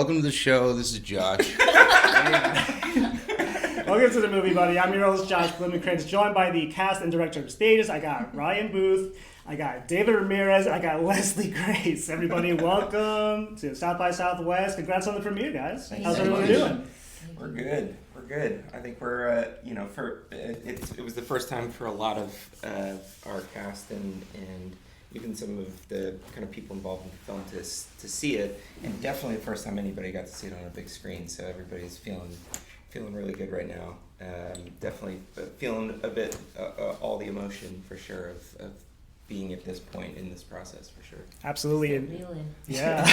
Welcome to the show. This is Josh. Welcome to the Movie Buddy. I'm your host, Josh Blumenkranz, joined by the cast and director of Status. I got Ryan Booth, I got David Ramirez, I got Leslie Grace. Everybody, welcome to South by Southwest. Congrats on the premiere, guys. How's everyone doing? We're good. We're good. I think we're, it was the first time for a lot of our cast and even some of the kind of people involved in the film to see it, and definitely the first time anybody got to see it on a big screen. So everybody's feeling really good right now. Definitely feeling a bit all the emotion for sure of being at this point in this process for sure. Absolutely. Still reeling. Yeah.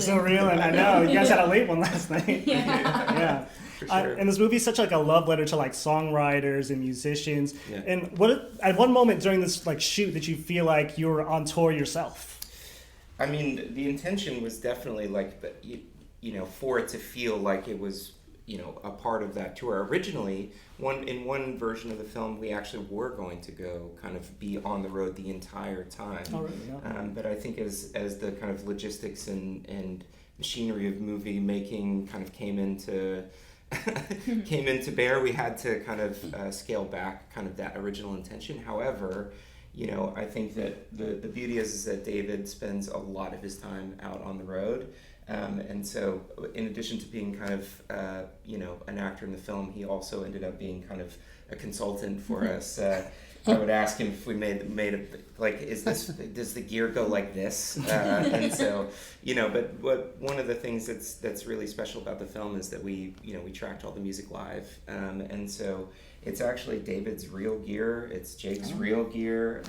Still reeling. I know. You guys had a late one last night. Yeah. For sure. And this movie is such like a love letter to like songwriters and musicians. Yeah. And at one moment during this like shoot did you feel like you were on tour yourself? I mean, the intention was definitely like, for it to feel like it was, a part of that tour. Originally, in one version of the film, we actually were going to go kind of be on the road the entire time. Oh, really? Yeah. But I think as the kind of logistics and machinery of movie making kind of came into bear, we had to kind of scale back kind of that original intention. However, I think that the beauty is that David spends a lot of his time out on the road. And so in addition to being kind of, an actor in the film, he also ended up being kind of a consultant for us. I would ask him if we made does the gear go like this? And so, but one of the things that's really special about the film is that we tracked all the music live. And so it's actually David's real gear. It's Jake's real gear.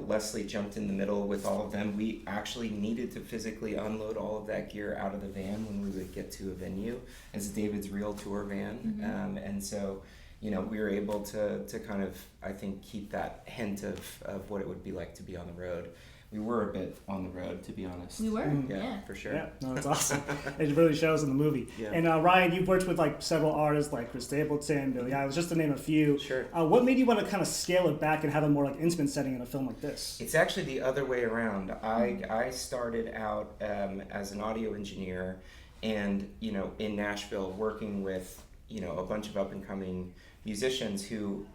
Leslie jumped in the middle with all of them. We actually needed to physically unload all of that gear out of the van when we would get to a venue. It's David's real tour van. Mm-hmm. And so, we were able to kind of, I think, keep that hint of what it would be like to be on the road. We were a bit on the road, to be honest. We were, Yeah, for sure. Yeah, no, it's awesome. It really shows in the movie. Yeah. And Ryan, you've worked with like several artists like Stapleton, Billie Eilish, just to name a few. Sure. What made you want to kind of scale it back and have a more like intimate setting in a film like this? It's actually the other way around. I started out as an audio engineer, and in Nashville, working with a bunch of up and coming musicians who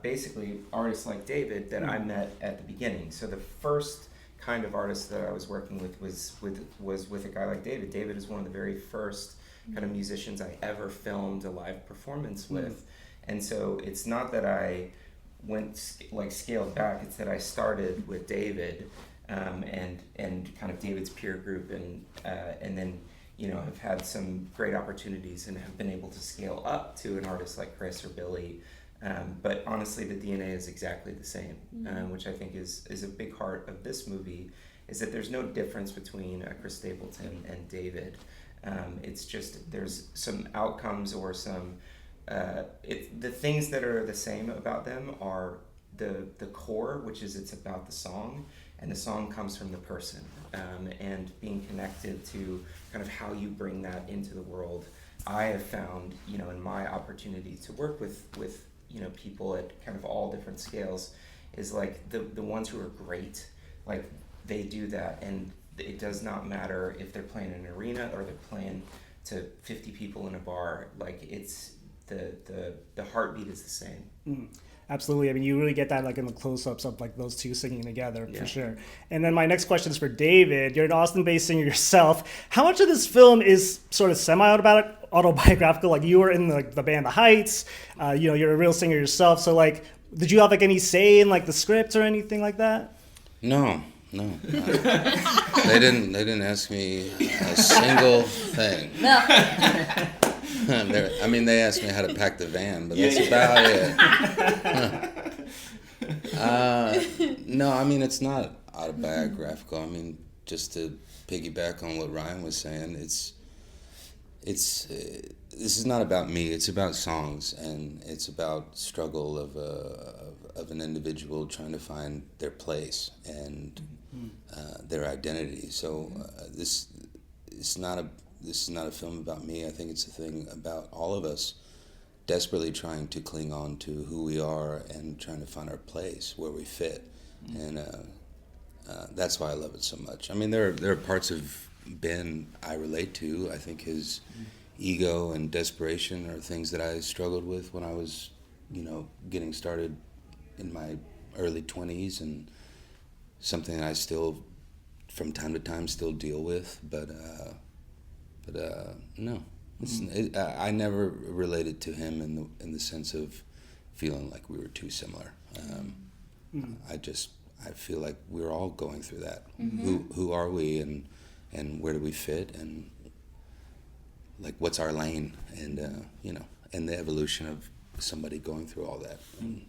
basically artists like David that I met at the beginning. So the first kind of artist that I was working with was with a guy like David. David is one of the very first kind of musicians I ever filmed a live performance with. And so it's not that I went scaled back, it's that I started with David and kind of David's peer group and then have had some great opportunities and have been able to scale up to an artist like Chris or Billy. But honestly, the DNA is exactly the same, which I think is a big part of this movie, is that there's no difference between Chris Stapleton and David. It's just there's some outcomes or some the things that are the same about them are the core, which is it's about the song, and the song comes from the person, and being connected to kind of how you bring that into the world. I have found, in my opportunity to work with people at kind of all different scales, is like the ones who are great, like they do that, and it does not matter if they're playing in an arena or they're playing to 50 people in a bar. Like it's the heartbeat is the same. Absolutely. I mean, you really get that like in the close-ups of like those two singing together for sure. And then my next question is for David. You're an Austin-based singer yourself. How much of this film is sort of semi-autobiographical? Like you were in the band The Heights. You're a real singer yourself. So like, did you have like any say in like the script or anything like that? No. They didn't ask me a single thing. No. They asked me how to pack the van, but that's about it. No, it's not autobiographical. Just to piggyback on what Ryan was saying, this is not about me. It's about songs, and it's about struggle of an individual trying to find their place and their identity. So this is not a film about me. I think it's a thing about all of us desperately trying to cling on to who we are and trying to find our place where we fit. And that's why I love it so much. There are parts of Ben I relate to. I think his ego and desperation are things that I struggled with when I was, getting started in my early 20s, and something I still, from time to time, still deal with. But no, I never related to him in the sense of feeling like we were too similar. I feel like we're all going through that. Who are we, and where do we fit, and like what's our lane, and and the evolution of somebody going through all that. And,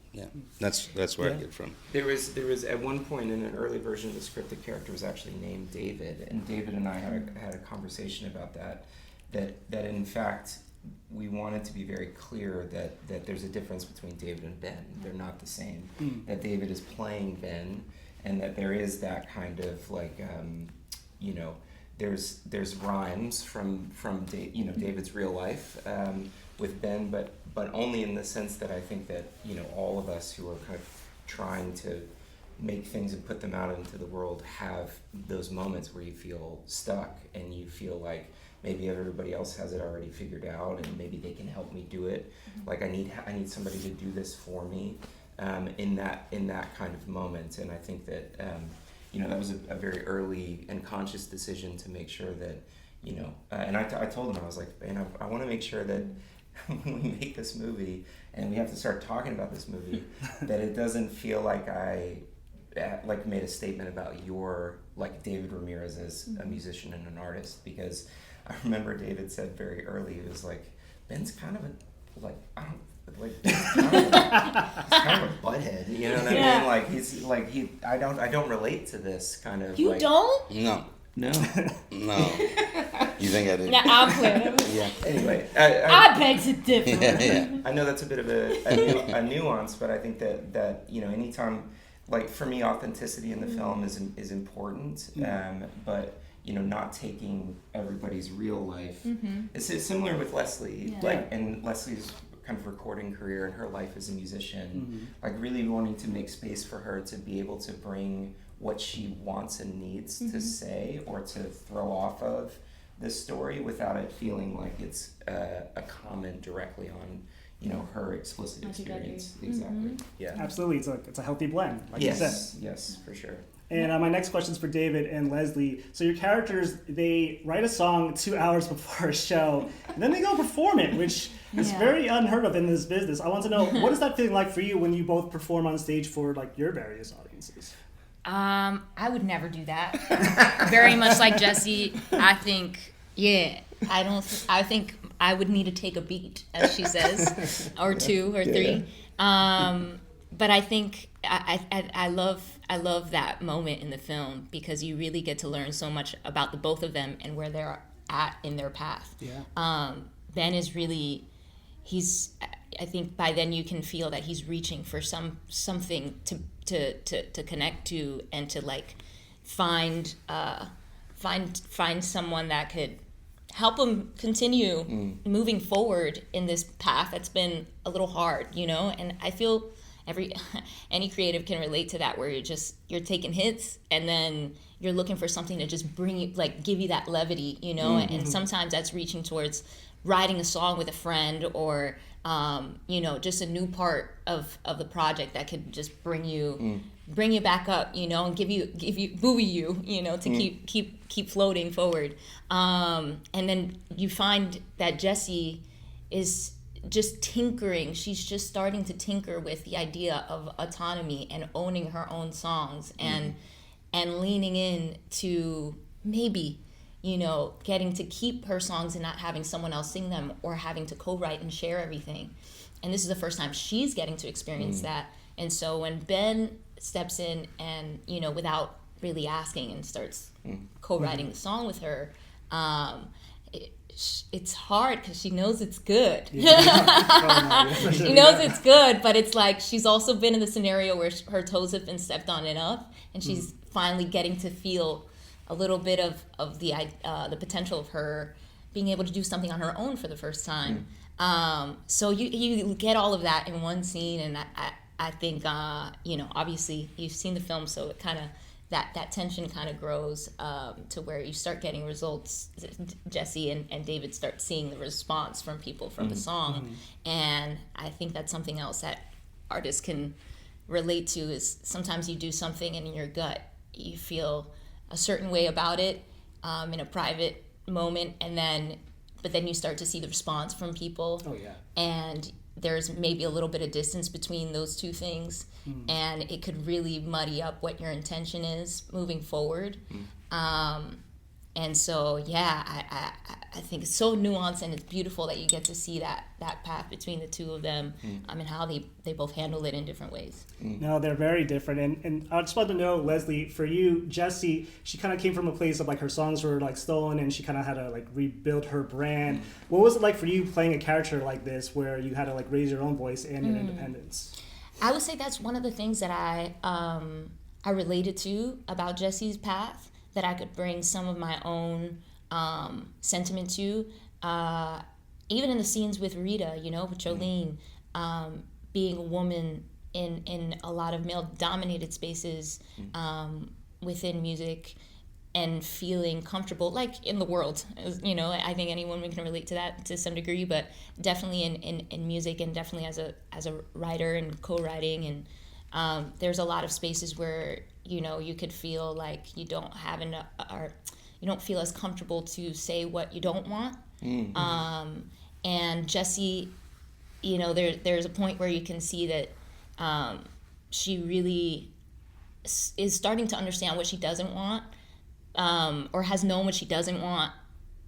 that's where I get from. There was at one point in an early version of the script, the character was actually named David, and David and I had a conversation about that in fact we wanted to be very clear that there's a difference between David and Ben. They're not the same. That David is playing Ben, and that there is that kind of like there's rhymes from David's real life with Ben, but only in the sense that I think that all of us who are kind of trying to make things and put them out into the world have those moments where you feel stuck and you feel like maybe everybody else has it already figured out, and maybe they can help me do it. Like I need somebody to do this for me in that kind of moment. And I think that that was a very early and conscious decision to make sure that and I told him, I was like, man, I want to make sure that when we make this movie and we have to start talking about this movie, that it doesn't feel like I made a statement about your David Ramirez as a musician and an artist, because I remember David said very early, he was like, Ben's kind of he's kind of a butthead, you know what I mean? Like he's like I don't relate to this kind of. You don't? No. No. You think I did? No, I'm playing. Yeah. Anyway, I beg to differ. Yeah. I know that's a bit of a nuance, but I think that anytime, like for me, authenticity in the film is important, but not taking everybody's real life. It's similar with Leslie, and Leslie's kind of recording career and her life as a musician, like really wanting to make space for her to be able to bring what she wants and needs to say or to throw off of this story without it feeling like it's a comment directly on her explicit experience. Exactly. Yeah. Absolutely, it's a healthy blend, like you said. Yes, for sure. And my next question is for David and Leslie. So your characters, they write a song 2 hours before a show, and then they go perform it, which is very unheard of in this business. I want to know, what is that feeling like for you when you both perform on stage for your various audiences? I would never do that. Very much like Jessie, I think, I think I would need to take a beat, as she says, or two or three. But I think I love that moment in the film because you really get to learn so much about the both of them and where they're at in their path. Ben is really, I think by then you can feel that he's reaching for something to connect to and to like find someone that could help him continue moving forward in this path that's been a little hard, and I feel any creative can relate to that, where you're taking hits and then you're looking for something to just bring you, like give you that levity, and sometimes that's reaching towards writing a song with a friend or just a new part of the project that could just bring you back up, and give you buoy you, to keep floating forward. And then you find that Jessie is just tinkering. She's just starting to tinker with the idea of autonomy and owning her own songs and leaning in to maybe, getting to keep her songs and not having someone else sing them or having to co-write and share everything. And this is the first time she's getting to experience that. And so when Ben steps in and, without really asking and starts co-writing the song with her, it's hard because she knows it's good. She knows it's good, but it's like she's also been in the scenario where her toes have been stepped on enough, and she's finally getting to feel a little bit of the potential of her being able to do something on her own for the first time. So you get all of that in one scene, and I think obviously you've seen the film, so it kind of that tension kind of grows to where you start getting results. Jessie and David start seeing the response from people from the song, and I think that's something else that artists can relate to. Is sometimes you do something and in your gut you feel a certain way about it in a private moment, but then you start to see the response from people. Oh yeah. And there's maybe a little bit of distance between those two things, and it could really muddy up what your intention is moving forward. And so, yeah, I think it's so nuanced, and it's beautiful that you get to see that path between the two of them, and how they both handle it in different ways. No, they're very different. And I just want to know, Leslie, for you, Jessie, she kind of came from a place of like her songs were like stolen, and she kind of had to like rebuild her brand. What was it like for you playing a character like this, where you had to like raise your own voice and your independence? I would say that's one of the things that I related to about Jessie's path, that I could bring some of my own sentiment to, even in the scenes with Rita, with Jolene, being a woman in a lot of male-dominated spaces within music, and feeling comfortable, like in the world, I think any woman can relate to that to some degree, but definitely in music, and definitely as a writer and co-writing, and there's a lot of spaces where you could feel like you don't have enough, or you don't feel as comfortable to say what you don't want. And Jessie, there's a point where you can see that she really is starting to understand what she doesn't want, or has known what she doesn't want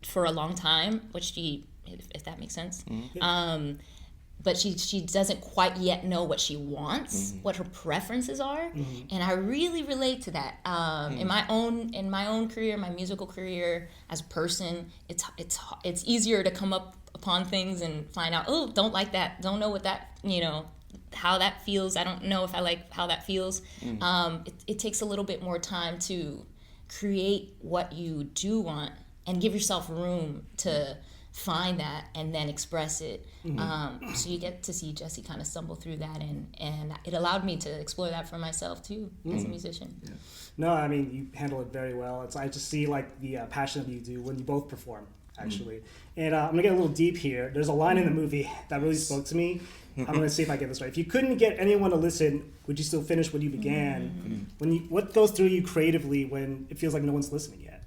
for a long time, if that makes sense. But she doesn't quite yet know what she wants, what her preferences are, and I really relate to that. In my own career, my musical career as a person, it's easier to come up upon things and find out, oh, don't like that, don't know what that, how that feels. I don't know if I like how that feels. It takes a little bit more time to create what you do want and give yourself room to find that and then express it. So you get to see Jessie kind of stumble through that, and it allowed me to explore that for myself too as a musician. Yeah. No, I mean, you handle it very well. I just see like the passion that you do when you both perform, actually. And I'm gonna get a little deep here. There's a line in the movie that really spoke to me. I'm gonna see if I get this right. If you couldn't get anyone to listen, would you still finish what you began? What goes through you creatively when it feels like no one's listening yet?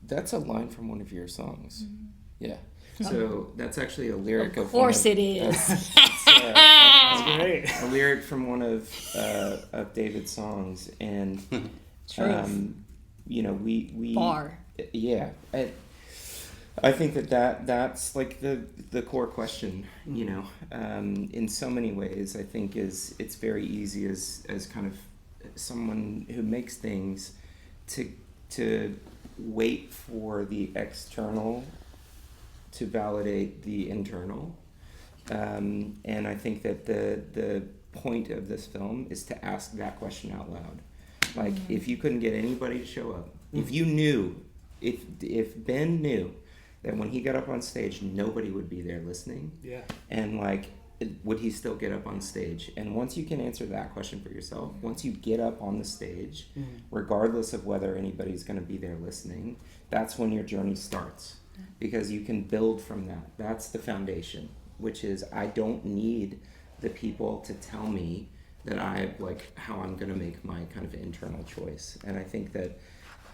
That's a line from one of your songs. Yeah. So that's actually a lyric of course it is. That's great. A lyric from one of David's songs, and we bar. Yeah. I think that's like the core question, in so many ways. I think it's very easy as kind of someone who makes things to wait for the external to validate the internal, and I think that the point of this film is to ask that question out loud. Like, if you couldn't get anybody to show up, if you knew, if Ben knew that when he got up on stage nobody would be there listening, and like, would he still get up on stage? And once you can answer that question for yourself, once you get up on the stage, regardless of whether anybody's going to be there listening, that's when your journey starts, because you can build from that. That's the foundation, which is, I don't need the people to tell me that how I'm going to make my kind of internal choice. And I think that,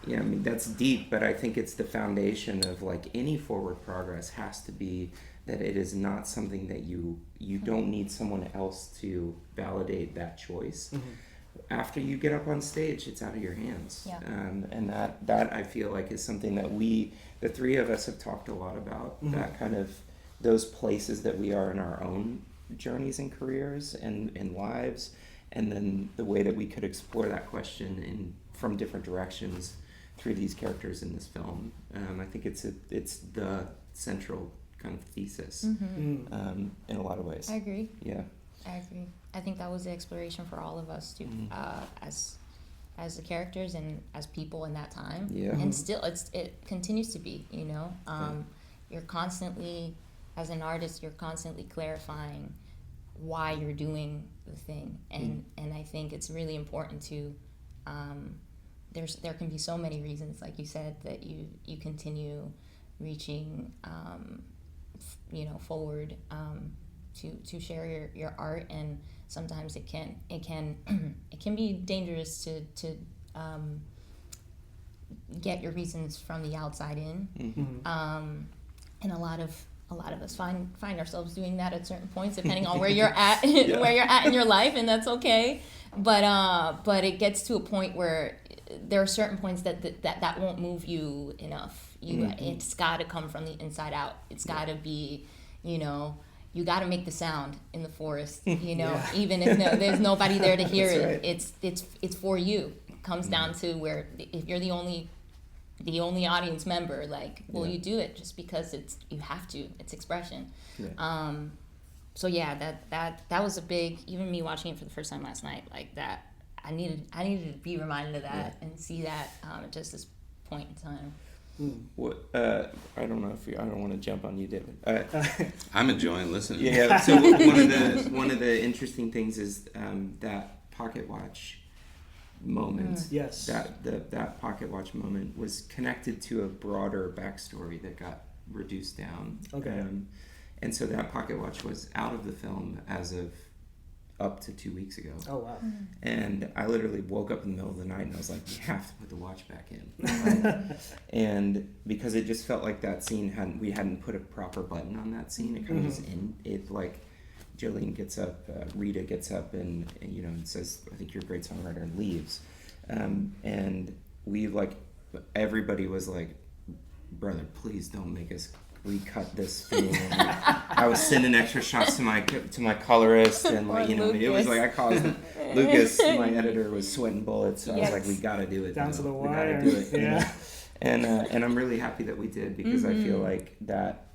that's deep, but I think it's the foundation of like any forward progress has to be that it is not something that you don't need someone else to validate that choice. After you get up on stage, it's out of your hands. And that I feel like is something that the three of us have talked a lot about, that kind of those places that we are in our own journeys and careers and lives, and then the way that we could explore that question from different directions through these characters in this film. I think it's the central kind of thesis in a lot of ways. I agree. Yeah. I agree. I think that was the exploration for all of us too, as the characters and as people in that time. Yeah. And still, it continues to be. You're constantly, as an artist, you're constantly clarifying why you're doing the thing, and I think it's really important to there can be so many reasons, like you said, that you continue reaching forward to share your art, and sometimes it can it can be dangerous to get your reasons from the outside in. And a lot of us find ourselves doing that at certain points, depending on where you're at where you're at in your life, and that's okay. But it gets to a point where there are certain points that won't move you enough. It's got to come from the inside out. It's got to be, you got to make the sound in the forest. Even if there's nobody there to hear it. Right. It's for you. It comes down to where if you're the only audience member, you do it just because you have to. It's expression. Yeah. So yeah, that was a big, even me watching it for the first time last night, like that. I needed to be reminded of that and see that at just this point in time. What I don't know if I don't want to jump on you, David. I'm enjoying listening. Yeah. So one of the interesting things is that pocket watch moment. Yes. That pocket watch moment was connected to a broader backstory that got reduced down. Okay. And so that pocket watch was out of the film as of up to 2 weeks ago. Oh wow. And I literally woke up in the middle of the night and I was like, you have to put the watch back in. Right? And because it just felt like that scene we hadn't put a proper button on that scene. It kind of just Jolene gets up, Rita gets up and says, I think you're a great songwriter, and leaves. And we everybody was like, brother, please don't make us recut this thing. I was sending extra shots to my colorist, and it was like I caused Lucas, my editor, was sweating bullets. So I was like, we got to do it. Down to the wire. We got to do it. Yeah. And I'm really happy that we did, because I feel like that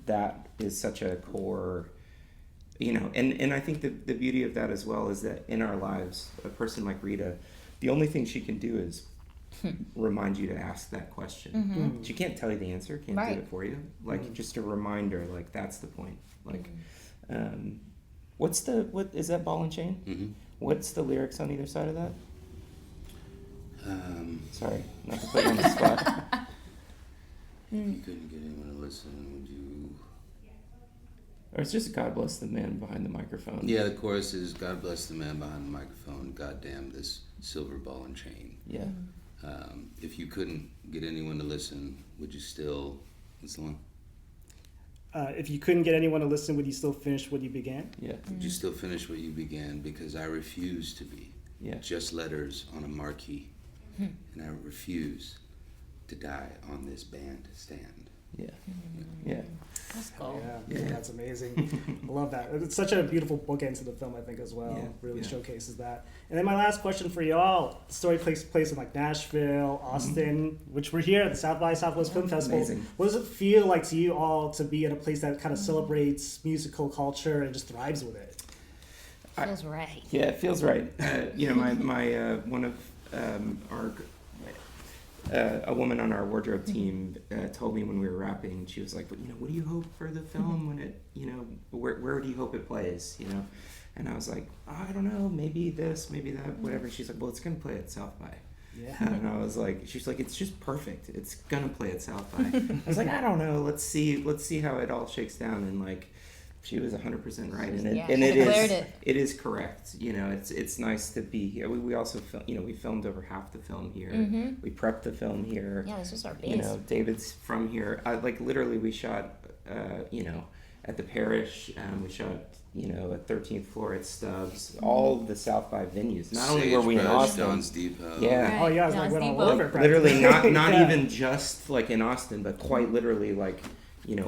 is such a core. And I think the beauty of that as well is that in our lives, a person like Rita, the only thing she can do is remind you to ask that question. She can't tell you the answer, can't do it for you. Just a reminder, that's the point. What is that, Ball and Chain? What's the lyrics on either side of that? Sorry, not to put you on the spot. You couldn't get anyone to listen, would you? Or it's just God bless the man behind the microphone. Yeah, the chorus is God bless the man behind the microphone, goddamn this silver ball and chain. Yeah. If you couldn't get anyone to listen, would you still, what's the one? If you couldn't get anyone to listen, would you still finish what you began? Yeah. Would you still finish what you began? Because I refuse to be just letters on a marquee. And I refuse to die on this bandstand. Yeah. Yeah. That's cool. Yeah, that's amazing. I love that. It's such a beautiful bookend to the film, I think, as well. Yeah. Really showcases that. And then my last question for y'all: the story takes place in Nashville, Austin, which we're here at the South by Southwest Film Festival. Amazing. What does it feel like to you all to be in a place that kind of celebrates musical culture and just thrives with it? Feels right. Yeah, it feels right. My one of our a woman on our wardrobe team told me when we were wrapping, she was like, what do you hope for the film when it, where do you hope it plays, And I was like, I don't know, maybe this, maybe that, whatever. She's like, well, it's going to play at South by. Yeah. And I was like, she's like, it's just perfect. It's going to play at South by. I was like, I don't know. Let's see how it all shakes down. And she was 100% right, and it is correct. It's nice to be here. We also we filmed over half the film here. We prepped the film here. Yeah, this was our base. David's from here. Literally, we shot at the Parish. We shot at 13th floor at Stubbs. All the South by venues. Not only were we in Austin, John's Depot. Yeah. Right. Oh yeah, it's went all over. Literally, not even just in Austin, but quite literally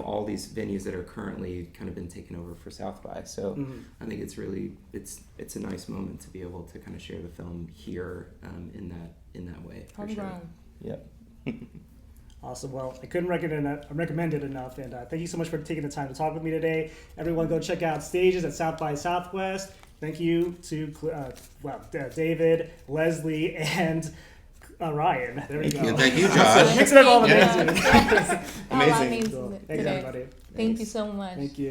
all these venues that are currently kind of been taken over for South by. So I think it's really it's a nice moment to be able to kind of share the film here in that way. For sure. Yep. Awesome. Well, I couldn't recommend it enough, and thank you so much for taking the time to talk with me today. Everyone, go check out Stages at South by Southwest. Thank you to David, Leslie, and Ryan. There we go. Yeah, thank you, Josh. Mixing up all the names. Amazing. Cool. Thanks, everybody. Thank you so much. Thank you.